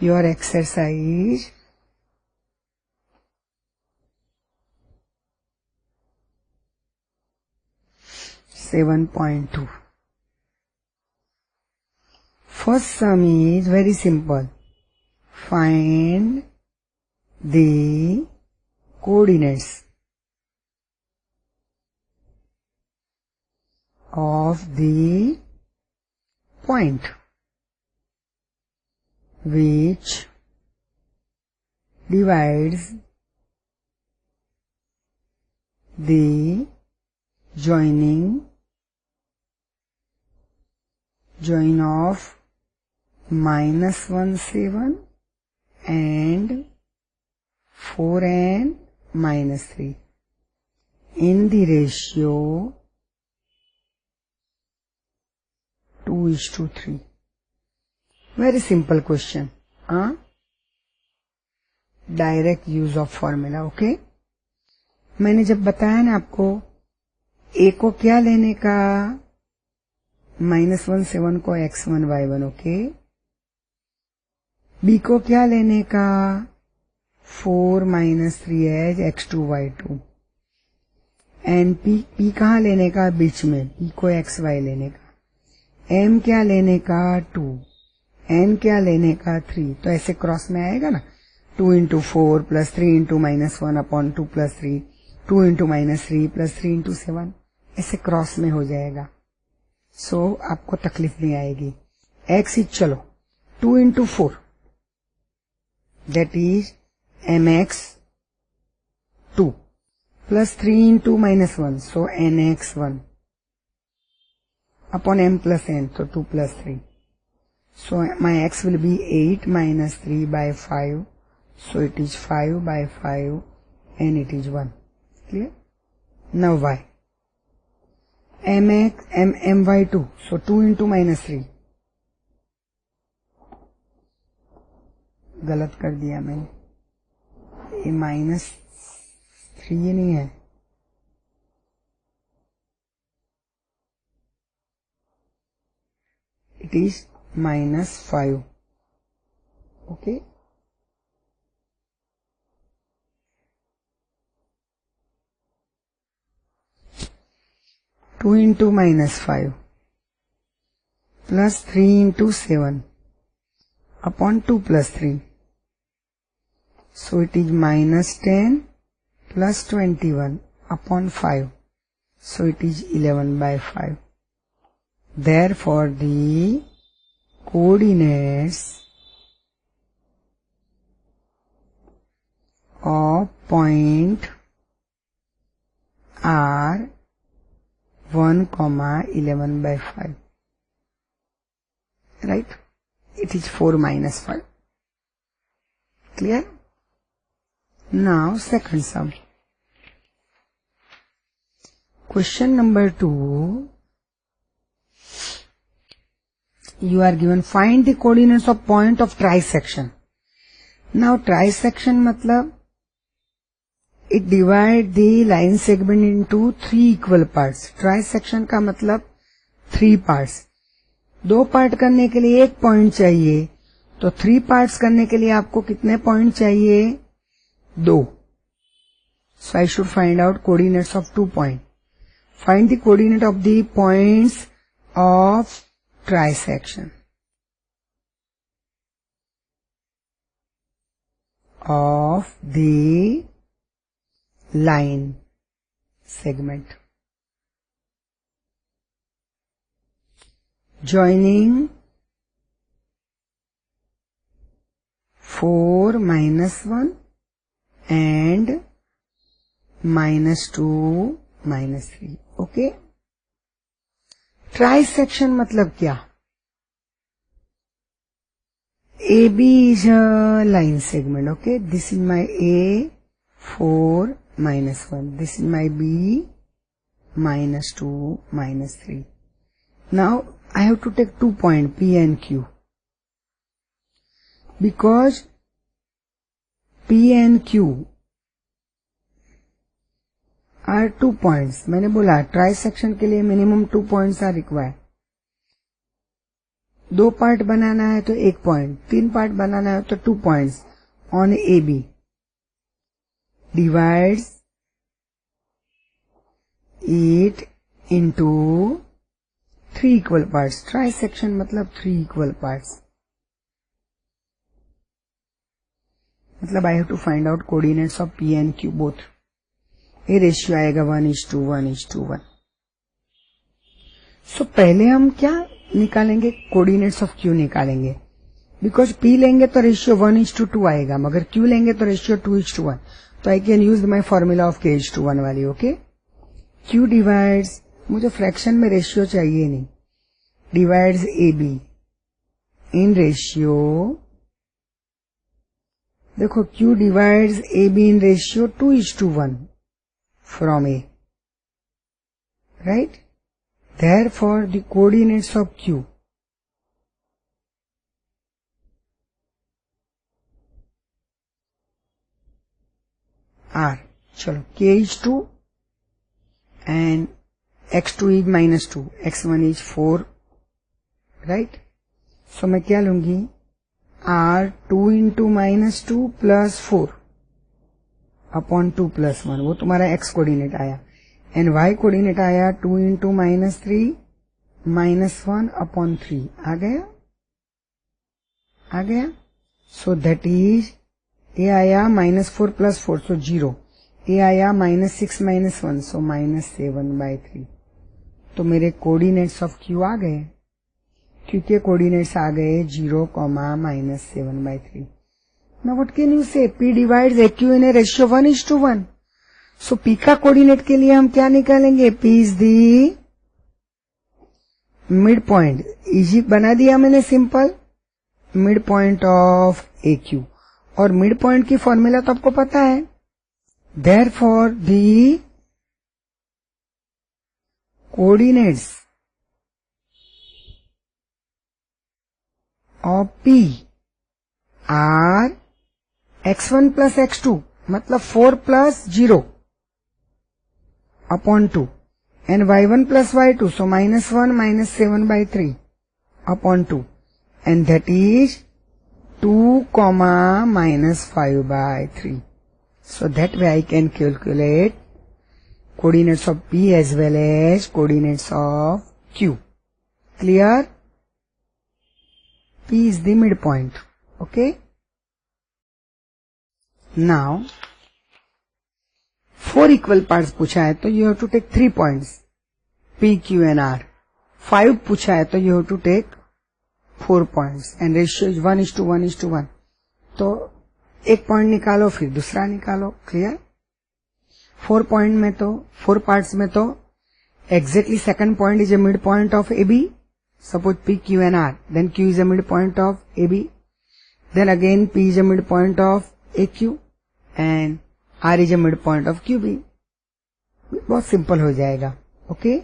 your exercise 7.2. First sum is very simple. Find the coordinates of the point which divides the join of -1 7 and 4 and -3 in the ratio 2:3. Very simple question. Direct use of formula. Okay, मैंने जब बताया ना आपको ए को क्या लेने का, -1 7 को x1 y1. ओके, बी को क्या लेने का, 4 -3 as x2 y2. And P कहाँ लेने का, बीच में, पी को x y लेने का. एम क्या लेने का, 2. एन क्या लेने का, 3. तो ऐसे क्रॉस में आएगा ना, 2 × 4 + 3 × -1/2 + 3, 2 × -3 + 3 × 7, ऐसे क्रॉस में हो जाएगा. सो आपको तकलीफ नहीं आएगी. एक्स इज, चलो 2 × 4 that is mx 2 + 3 × -1, so nx 1 upon m + n, so 2 + 3. So my x will be 8 - 3/5, so it is 5/5 and it is 1. Clear? Now y. my2, so 2 × -3. गलत कर दिया मैंने, ये -3 नहीं है, it is -5. Okay, (2 × -5 + 3 × 7 upon 2 + 3, so it is -10 + 21 upon 5, so it is 11/5. Therefore, the coordinates of point are 1, 11/5. Right? It is 4 - 5. Clear? Now, second sum. Question number 2. You are given find the coordinates of point of trisection. Now trisection matlab it divide the line segment into 3 equal parts. Trisection का मतलब 3 parts. 2 part करने के लिए 1 point चाहिए, तो 3 parts करने के लिए आपको कितने पॉइंट चाहिए, 2. So I should find out coordinates of 2 points. Find the coordinate of the points of trisection of the line segment joining 4 - 1 and -2 -3. Okay, trisection मतलब क्या, AB is a line segment. Okay, this is my A 4 - 1, this is my B -2 -3. Now I have to take 2 points P and Q, because P and Q are 2 points. मैंने बोला trisection के लिए minimum 2 points are required. 2 part बनाना है तो 1 point, 3 part बनाना है तो 2 points on A B, divides it into 3 equal parts. Trisection मतलब 3 इक्वल पार्ट्स. मतलब I have to find out coordinates of P and Q both. ये रेशियो आएगा 1:1:1. सो पहले हम क्या निकालेंगे, कोऑर्डिनेट्स ऑफ क्यू निकालेंगे. बिकॉज पी लेंगे तो रेशियो 1:2 आएगा, मगर क्यू लेंगे तो रेशियो 2:1. तो I can use my formula of k:1 वाली. ओके, क्यू डिवाइड्स, मुझे फ्रैक्शन में रेशियो चाहिए नहीं, divides A be in ratio. देखो Q divides AB in ratio 2:1 from A. Right? Therefore, the coordinates of Q are, chalo, K is 2 and X2 is -2, X1 is 4. Right? So, मैं क्या लूंगी? R 2 into -2 plus 4 upon 2 plus 1. वो तुम्हारा x coordinate आया. And y coordinate आया 2 into -3 -1 upon 3. आ गया. So that is, ये आया -4 plus 4, सो 0. ये आया -6 -1, सो -7/3. तो मेरे कोऑर्डिनेट्स ऑफ Q आ गए. क्योंकि कोऑर्डिनेट्स आ गए 0, -7/3. Now what can you say? P divides AQ in a ratio 1:1. So P का कोऑर्डिनेट के लिए हम क्या निकालेंगे? P is the mid point. Easy बना दिया मैंने, simple. Mid point of AQ. और मिड पॉइंट की फॉर्मूला तो आपको पता है. Therefore the coordinates of P are x1 plus x2, मतलब 4 plus 0 upon 2, and y1 plus y2, so -1 -7/3 upon 2, and that is 2, -5/3. So that way I can calculate coordinates of P as well as coordinates of Q. Clear? P is the midpoint. Okay? Now, 4 equal parts पूछा है तो you have to take 3 points. P, Q and R. 5 पूछा है तो you have to take 4 points. And ratio is 1:1:1. तो एक point निकालो फिर दूसरा निकालो. क्लियर? 4 पॉइंट में तो, 4 पार्ट्स में तो exactly second point is a midpoint of AB. Suppose P, Q and R. Then Q is a midpoint of AB. Then again P is a midpoint of AQ. And R is a midpoint of QB. बहुत simple हो जाएगा. Okay?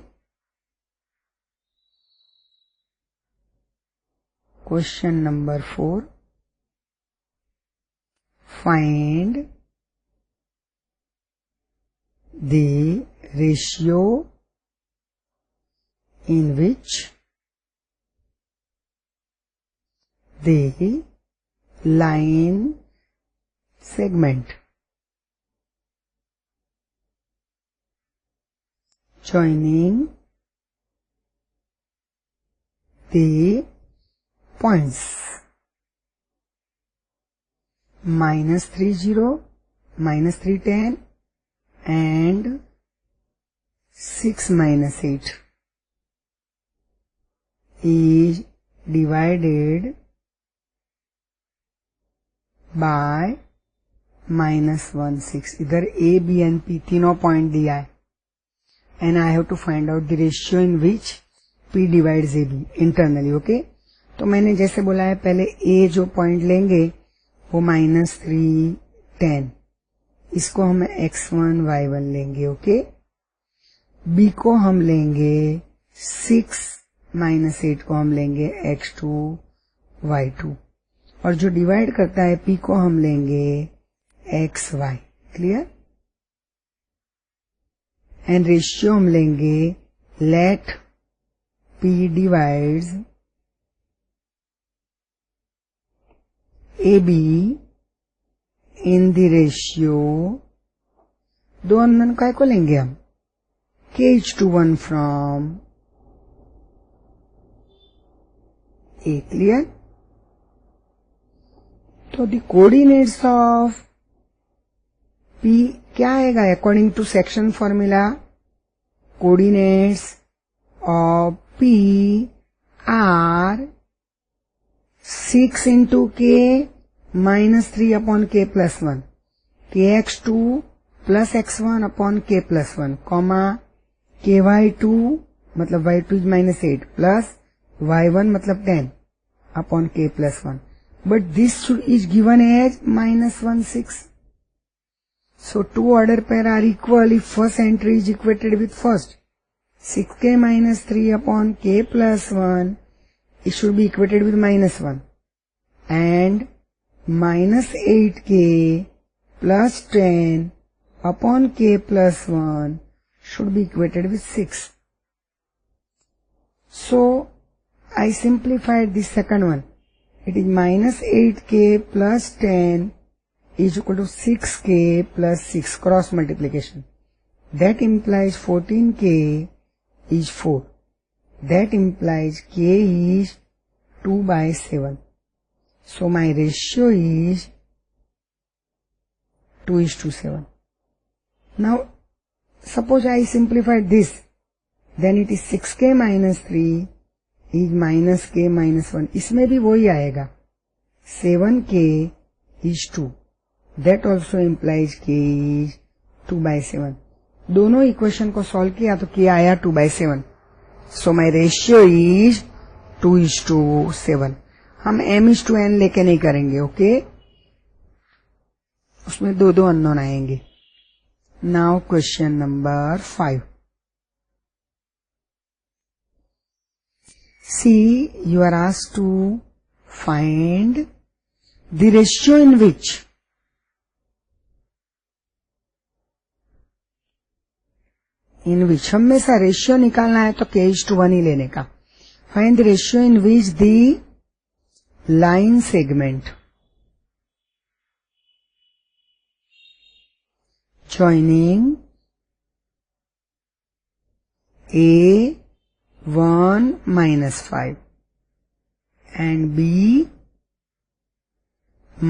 Question number 4. Find the ratio in which the line segment joining the points -3, 310 and 6, -8 is divided by -1, 6. इधर A, B and P तीनों point दिया है. And I have to find out the ratio in which P divides AB internally. Okay? तो मैंने जैसे बोला है, पहले A जो पॉइंट लेंगे वो -3, 10. इसको हम x1, y1 लेंगे. ओके? B को हम लेंगे 6, -8 को हम लेंगे x2, y2. और जो डिवाइड करता है P को हम लेंगे xy. क्लियर? एंड रेशियो हम लेंगे let P divides AB in the ratio, दो अननोन काय को लेंगे हम, KH21 from A. क्लियर? तो द कोऑर्डिनेट्स ऑफ P क्या आएगा according to section formula? Coordinates of P are 6 into K minus 3 upon K plus 1, KX2 plus X1 upon K plus 1, comma KY2 मतलब Y2 is minus 8 plus Y1 मतलब 10 upon K plus 1. But this is given as minus 1, 6. So two order pair are equal if first entry is equated with first. 6K minus 3 upon K plus 1, it should be equated with minus 1. And minus 8K plus 10 upon K plus 1 should be equated with 6. So I simplified this second one. It is minus 8K plus 10 is equal to 6K plus 6 cross multiplication. That implies 14K is 4. That implies K is 2 by 7. So my ratio is 2:7. Now suppose I simplified this, then it is 6K minus 3 is minus K minus 1. इसमें भी वही आएगा. 7K is 2. That also implies K is 2 by 7. दोनों equation को solve किया तो K आया 2 by 7. So my ratio is 2:7. हम M/N लेके नहीं करेंगे, ओके? उसमें दो अननोन आएंगे. Now question number 5. See, you are asked to find the ratio in which हमेशा रेशियो निकालना है तो K:1 ही लेने का. Find the ratio in which the line segment joining A1 minus 5 and B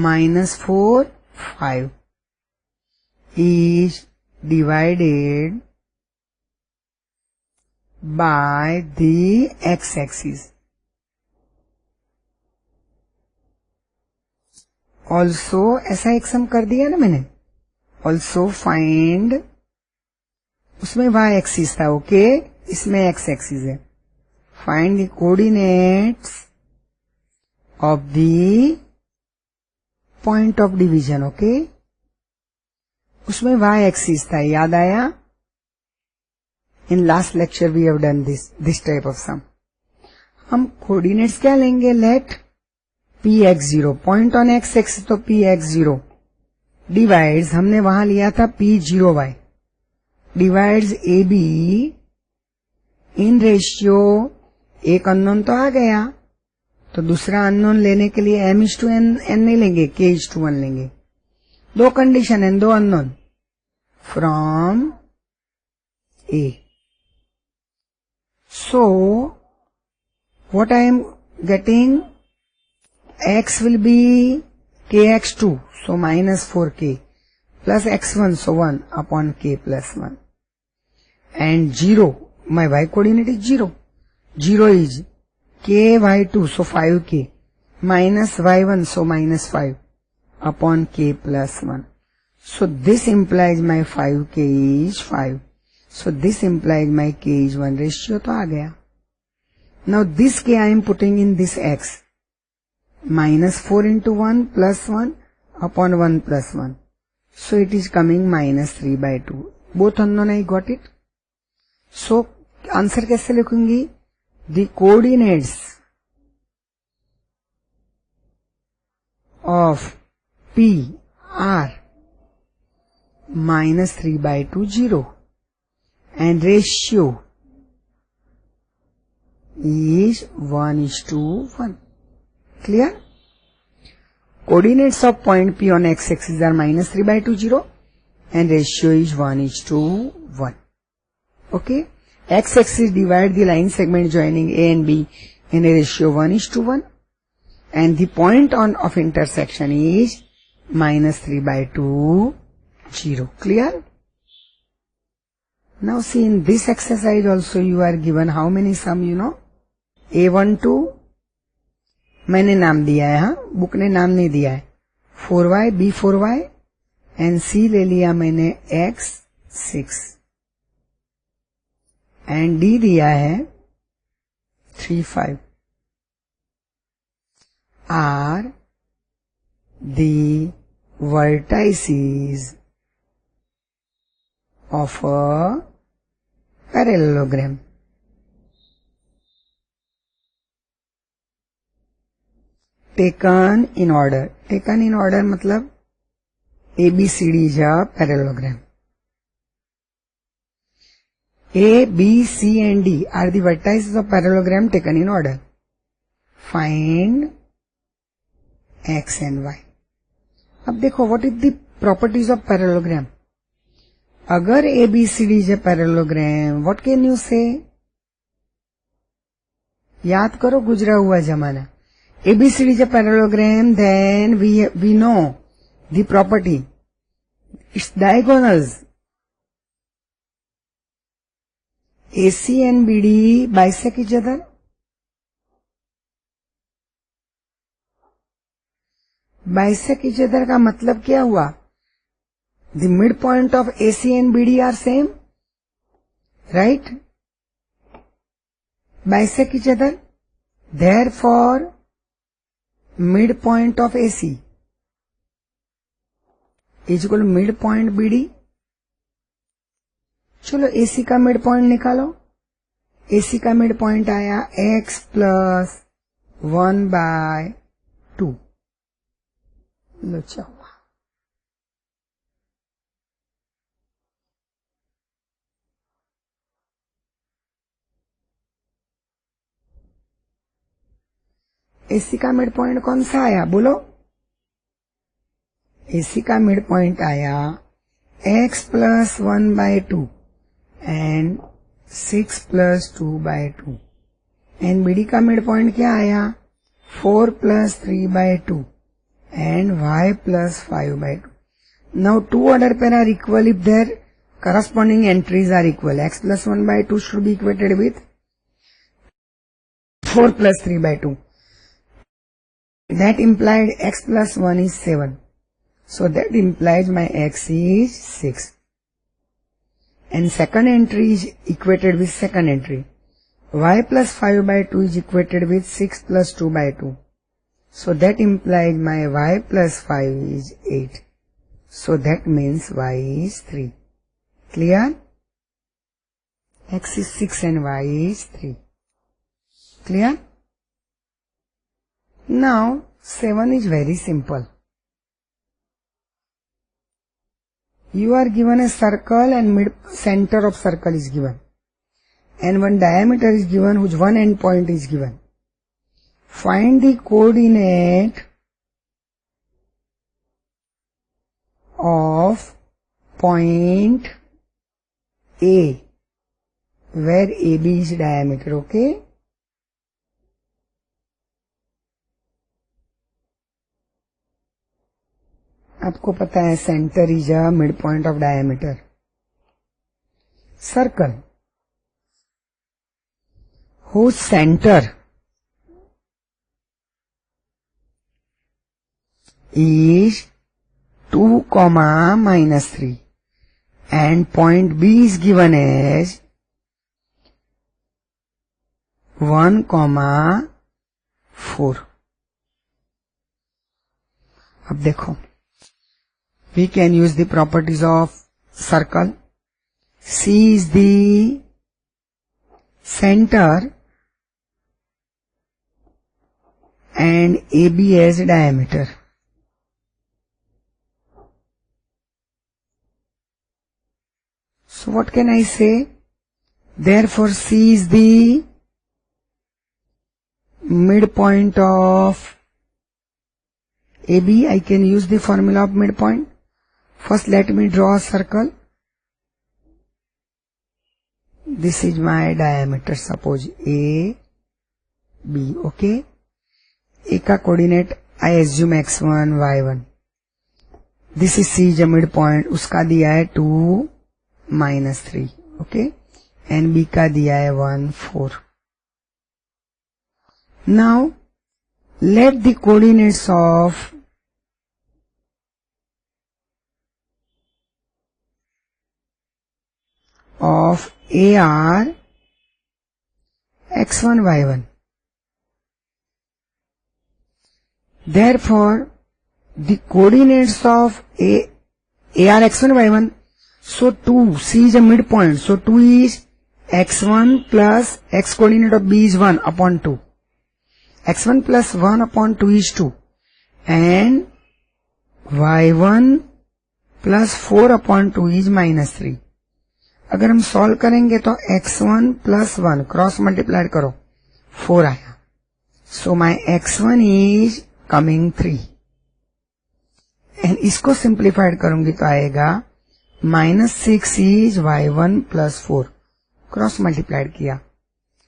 minus 4, 5 is divided by the x-axis. Also ऐसा एक सम कर दिया ना मैंने. Also find, उसमें y एक्सिस था, ओके, इसमें x एक्सिस है. Find the coordinates of the point of division, okay. उसमें y एक्सिस था, याद आया? In last lecture we have done this type of sum. हम coordinates क्या लेंगे? Let Px0, point on x axis तो Px0 divides, हमने वहां लिया था P0y, divides AB in ratio, एक अननोन तो आ गया, तो दूसरा अननोन लेने के लिए M/N नहीं लेंगे, K:1 लेंगे. दो कंडीशन है, दो unknown from A. So what I am getting, x will be Kx2, so minus 4K plus x1, so 1 upon K plus 1, and 0, my y coordinate is 0. 0 is Ky2, so 5K minus y1, so minus 5 upon K plus 1. So this implies my 5K is 5. So this implies my K is 1. Ratio तो आ गया. Now this K I am putting in this x. Minus 4 into 1 plus 1 upon 1 plus 1. So it is coming minus 3 by 2. Both unknown, I got it. So answer कैसे लिखूंगी? The coordinates of P are minus 3 by 2, 0. And ratio is 1:1. Clear? Coordinates of point P on x-axis are -3/2, 0 and ratio is 1:1. Okay. X-axis divide the line segment joining A and B in a ratio 1:1 and the point of intersection is -3/2, 0. Clear? Now see, in this exercise also you are given how many sum you know? A12 मैंने नाम दिया है, हाँ, book ने नाम नहीं दिया है. 4y, B4y एंड C ले लिया मैंने x6 एंड D दिया है 3, 5 are the vertices of a parallelogram. Taken in order. Taken in order मतलब ABCD is a parallelogram. A, B, C and D are the vertices of parallelogram taken in order. Find X and Y. अब देखो what is the properties of parallelogram. अगर ABCD is a parallelogram, what can you say? याद करो गुजरा हुआ जमाना. ABCD is a parallelogram, then we know the property. Its diagonals AC and BD bisect each other. Bisect each other का मतलब क्या हुआ? The midpoint of AC and BD are same, right? Bisect each other. Therefore, midpoint of AC is equal to midpoint BD. चलो AC का midpoint निकालो. AC का midpoint आया x plus 1/2. लो चलो. AC का मिड पॉइंट कौन सा आया बोलो? AC का मिड पॉइंट आया x plus 1/2 and 6 plus 2/2 and BD का मिड पॉइंट क्या आया? 4 plus 3/2 and y plus 5/2. Now two order pair are equal if their corresponding entries are equal. X plus 1/2 should be equated with 4 plus 3/2. That implied x plus 1 is 7. So that implies my x is 6. And second entry is equated with second entry. Y plus 5/2 is equated with 6 plus 2/2. So that implies my y plus 5 is 8. So that means y is 3. Clear? X is 6 and y is 3. Clear? Now, 7 is very simple. You are given a circle and center of circle is given. And one diameter is given whose one end point is given. Find the coordinate of point A where AB is diameter, okay? आपको पता है centre is a mid point of diameter. Circle whose center is 2, -3 and point B is given as 1, 4. अब देखो, we can use the properties of circle. C is the center and AB as diameter. So what can I say? Therefore C is the midpoint of AB, I can use the formula of midpoint. First, let me draw a circle. This is my diameter, suppose A, B, okay. A का coordinate I assume x1, y1. This is C जो midpoint, उसका दिया है 2, -3, okay. And B का दिया है 1, 4. Now, let the coordinates of A are x1, y1. Therefore, the coordinates of A are x1, y1. So 2, C is a midpoint. So 2 is x1 plus x coordinate of B is 1 upon 2. x1 plus 1 upon 2 is 2. And y1 plus 4 upon 2 is -3. अगर हम solve करेंगे तो x1 plus 1 cross multiply करो 4 आया. सो माई x1 is coming 3. And इसको simplified करूंगी तो आएगा -6 is y1 plus 4 cross multiplied किया.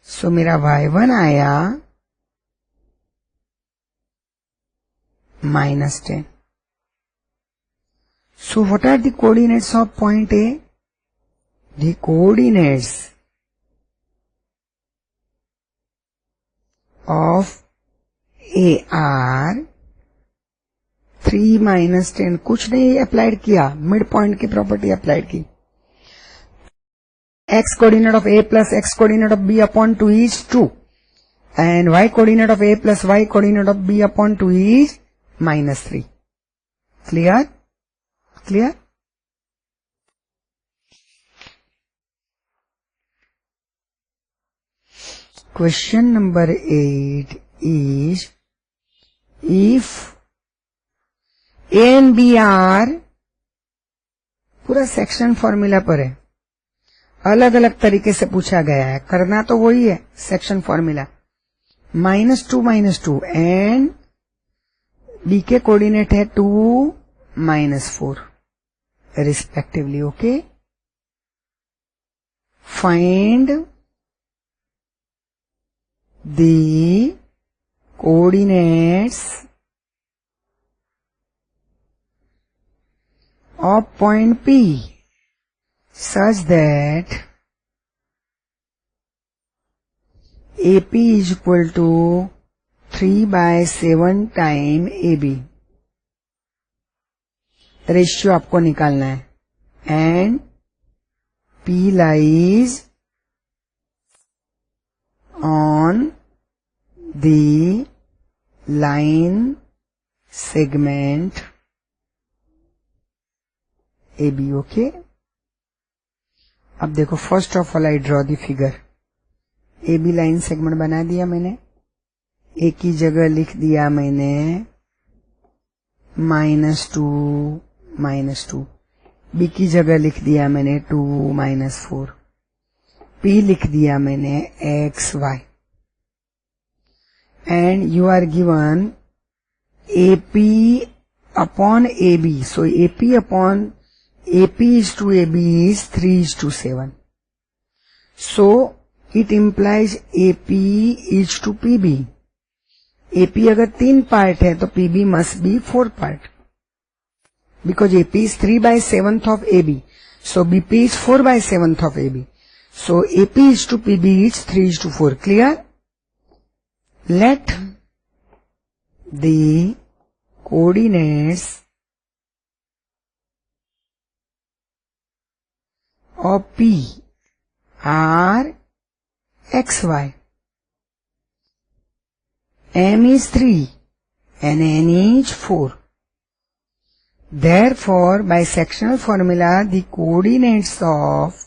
सो मेरा y1 आया -10. So what are the coordinates of point A? The coordinates of A are 3 - 10. कुछ नहीं अप्लाइड किया, मिड पॉइंट की प्रॉपर्टी अप्लाइड की. x coordinate of A plus x coordinate of B upon 2 is 2. And y coordinate of A plus y coordinate of B upon 2 is -3. Clear? Clear? Question number 8 is, if A and B are, पूरा section formula पर है, अलग अलग तरीके से पूछा गया है, करना तो वही है सेक्शन फॉर्मूला. -2 -2 एंड B के कोऑर्डिनेट है 2 -4 respectively. Okay, find the coordinates of point P such that AP is equal to 3/7 time AB. Ratio आपको निकालना है. And P lies on the line segment AB. Okay, अब देखो, first of all I draw the figure. AB line segment बना दिया मैंने. A की जगह लिख दिया मैंने -2 -2. B की जगह लिख दिया मैंने 2 -4. P लिख दिया मैंने x y. And you are given AP upon AB. So AP upon AP is to AB is 3:7. So it implies AP is to PB. AP अगर 3 पार्ट है तो PB must be 4 part. Because AP is 3/7 of AB. So BP is 4/7 of AB. So AP is to PB is 3:4. Clear? Let the coordinates of P are xy. M is 3 and N is 4. Therefore, by sectional formula, the coordinates of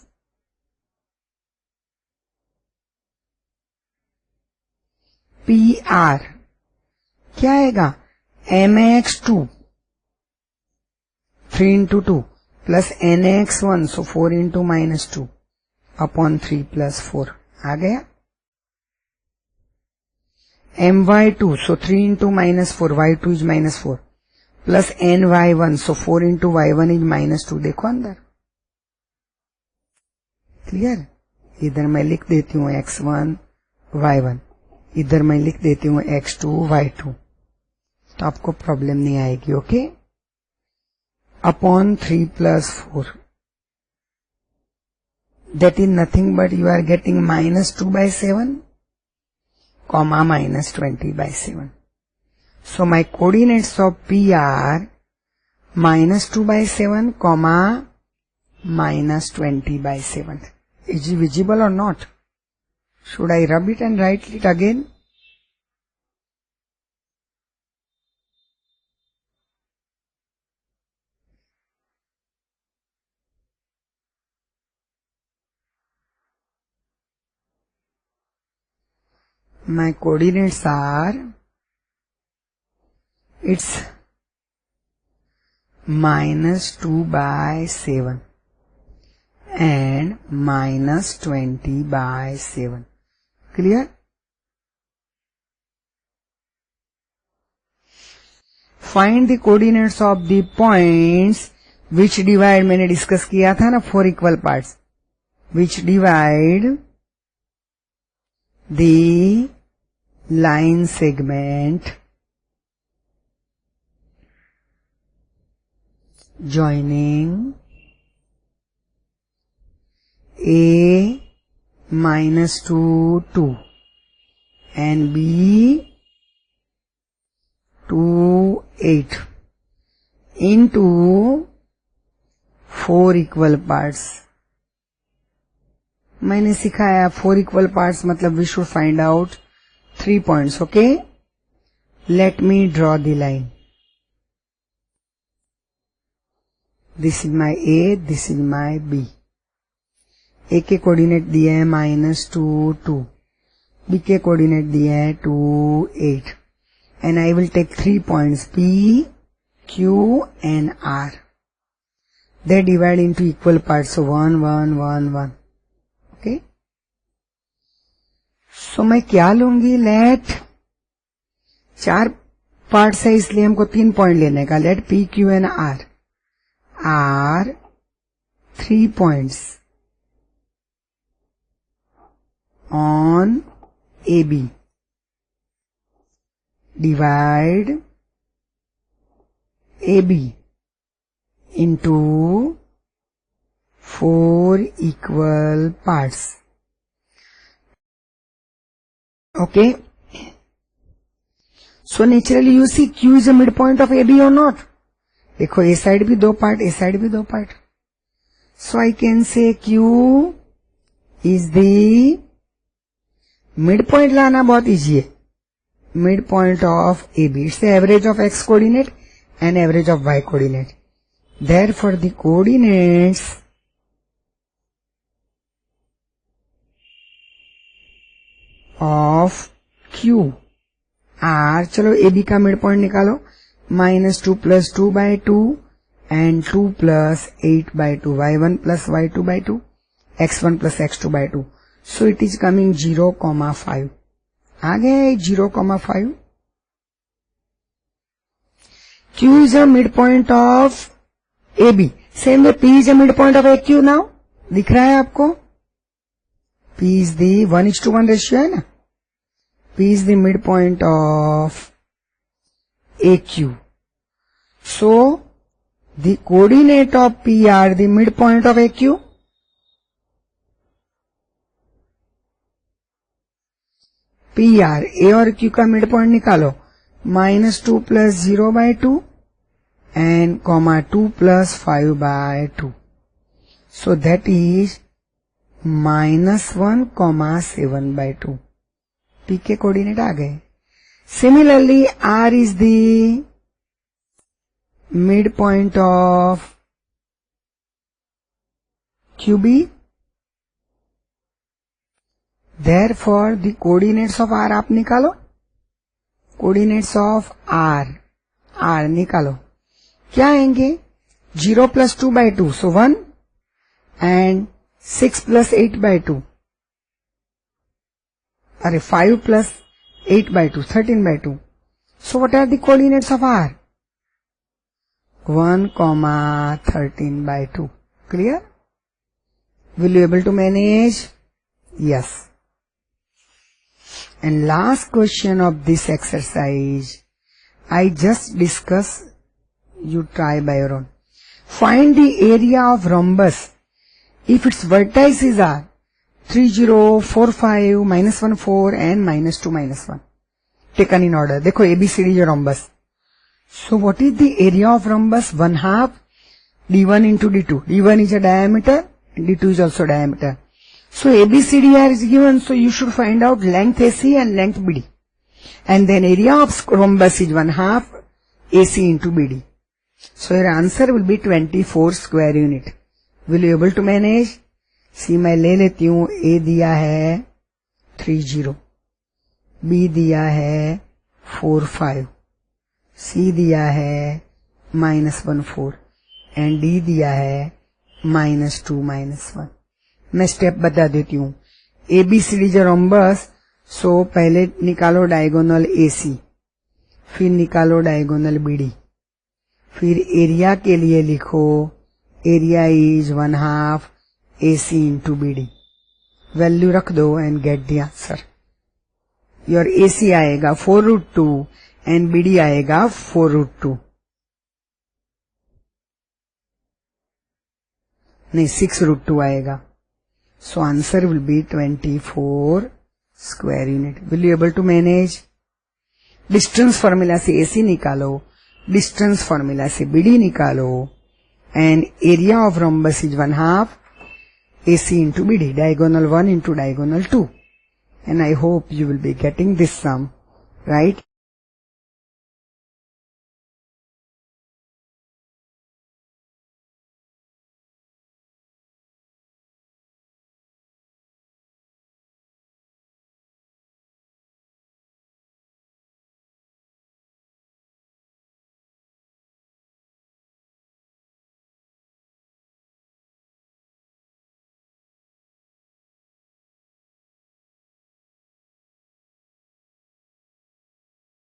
PR क्या आएगा? MX2 3 into 2 plus NX1, so 4 into -2 upon 3 plus 4 आ गया. MY2, so 3 into -4, Y2 is -4 plus ny1, so 4 into y1 is -2. देखो अंदर, clear. इधर मैं लिख देती हूँ x1 y1, इधर मैं लिख देती हूँ x2 y2, तो आपको प्रॉब्लम नहीं आएगी. Okay. Upon 3 plus 4, that is nothing but you are getting -2/7, comma -20/7. So my coordinates of P are -2/7, comma -20/7. Is it visible or not? Should I rub it and write it again? My coordinates are, it's -2/7 and -20/7. Clear? Find the coordinates of the points which divide, मैंने discuss किया था ना, 4 equal parts, which divide the line segment joining A -2 2 and B 2 8 into 4 equal parts. मैंने सिखाया 4 equal parts मतलब we should find out 3 points. Okay, let me draw the line. This is my A, this is my B. A के coordinate दिए हैं -2 2, B के coordinate दिए हैं 2 8, and I will take 3 points P, Q and R. They divide into equal parts, so 1 1 1 1. Okay. So मैं क्या लूंगी, late 4 parts है इसलिए हमको 3 पॉइंट लेने का. Let P, Q and R are 3 points on AB. Divide AB into 4 equal parts. Okay. So naturally you see Q is a midpoint of AB or not? देखो A side भी 2 part, A side भी 2 part. So I can say Q is the midpoint. लाना बहुत easy है. Midpoint of AB. It's the average of x coordinate and average of y coordinate. Therefore the coordinates of Q are, चलो AB का mid point निकालो, -2 + 2/2 and 2 + 8/2, y1 + y2/2, x1 + x2/2. So it is coming 0,5. आ गया 0,5. Q is a midpoint of AB. Same way P is a midpoint of AQ now. दिख रहा है आपको? P is the 1:1 ratio है ना? P is the midpoint of AQ. So the coordinate of P are the midpoint of AQ. PR, A और Q का mid point निकालो, -2 + 0/2 and 2 + 5/2. So that is -1, 7/2. P के कोऑर्डिनेट आ गए. Similarly, R is the midpoint of QB. Therefore, the coordinates of R आप निकालो. Coordinates of R निकालो. क्या आएंगे? 0 + 2/2, so 1, and 6 + 8/2. अरे 5 + 8/2, 13/2. So what are the coordinates of R? 1,13/2. Clear? Will you able to manage? Yes. And last question of this exercise, I just discuss, you try by your own. Find the area of rhombus if its vertices are 3, 0, 4, 5, -1, 4 and -2, -1. Taken in order. देखो ABCD is rhombus. So what is the area of rhombus? 1/2 D1 into D2. D1 is a diameter and D2 is also diameter. So ABCD is given, so you should find out length AC and length BD. And then area of rhombus is 1/2 AC into BD. So your answer will be 24 square unit. Will you able to manage? See, मैं ले लेती हूँ, A दिया है 30, B दिया है 45, C दिया है -14 and D दिया है -2, -1. मैं स्टेप बता देती हूँ. ABCD जो rhombus, सो पहले निकालो डायगोनल AC, फिर निकालो डायगोनल BD, फिर एरिया के लिए लिखो area is 1/2 AC into BD. Value रख दो and get the answer. Your AC आएगा 4√2 एंड BD आएगा 4√2. नहीं, 6√2 आएगा. So answer will be 24 square unit. Will you able to manage? Distance formula से AC निकालो, डिस्टेंस फॉर्मूला से BD निकालो, and area of rhombus is 1/2 AC into BD, diagonal 1 into diagonal 2. And I hope you will be getting this sum, right?